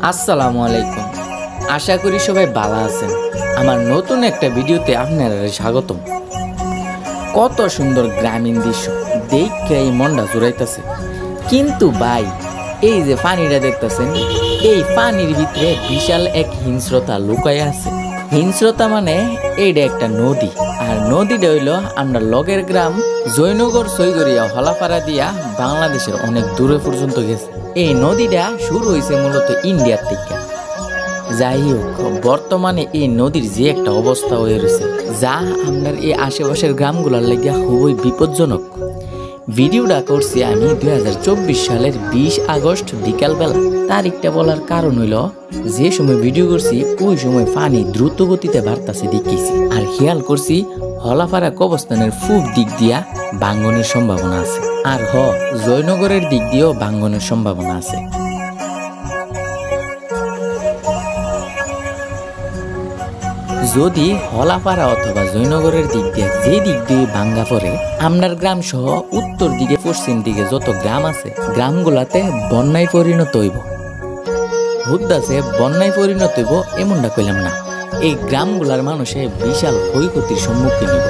আসসালামু আলাইকুম। আশা করি সবাই ভালো আছেন। আমার নতুন একটা ভিডিওতে আপনারা স্বাগতম। কত সুন্দর গ্রামীণ দৃশ্য দেখে এই মনটা জুড়াইতেছে। কিন্তু ভাই, এই যে পানিটা দেখতেছেন, এই পানির ভিতরে বিশাল এক হিংস্রতা লুকায় আছে। হিংস্রতা মানে এইটা একটা নদী, আর নদীটা হইল আমরা লগের গ্রাম জয়নগর সৈগরিয়া হলাপাড়া দিয়া বাংলাদেশের অনেক দূরে পর্যন্ত গেছে। এই নদীটা শুরু হয়েছে মূলত ইন্ডিয়ার থেকে। যাই হোক, বর্তমানে এই নদীর যে একটা অবস্থা হয়ে রয়েছে, যা আপনার এই আশেপাশের গ্রামগুলোর লাগিয়া খুবই বিপজ্জনক। ভিডিওটা করছি আমি 2024 সালের 20 আগস্ট বিকালবেলা। তারিখটা বলার কারণ হইল, যে সময় ভিডিও করছি ওই সময় পানি দ্রুত গতিতে বাড়তাছে দেখেছি, আর খেয়াল করছি হলাপাড়া কবরস্থানের পূব দিক দিয়া ভাঙ্গনের সম্ভাবনা আছে, আর জয়নগরের দিক দিয়েও ভাঙ্গনের সম্ভাবনা আছে। যদি হলাপাড়া অথবা জয়নগরের দিক দিয়ে যে দিক দিয়ে ভাঙ্গা পড়ে, আপনার গ্রাম সহ উত্তর দিকে পশ্চিম দিকে যত গ্রাম আছে, গ্রামগুলাতে বন্যায় পরিণত হইব। হুদ্দাসে বন্যায় পরিণত হইব এমনটা কইলাম না, এই গ্রামগুলার মানুষে বিশাল ক্ষয়ক্ষতির সম্মুখীন হইব।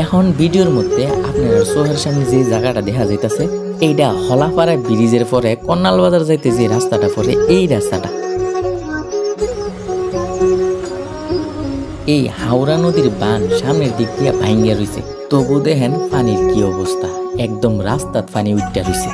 এখন ভিডিওর মধ্যে আপনারা চোখের সামনে যে জায়গাটা দেখা যাইতেছে, এইটা হলাপাড়া ব্রিজের পরে কন্নাল বাজার যাইতে যে রাস্তাটা পড়ে, এই রাস্তাটা। এই হাওড়া নদীর বান সামনের দিক দিয়ে ভাঙ্গিয়া রয়েছে, তবু দেখেন পানির কি অবস্থা, একদম রাস্তাত পানি উঠতে রয়েছে।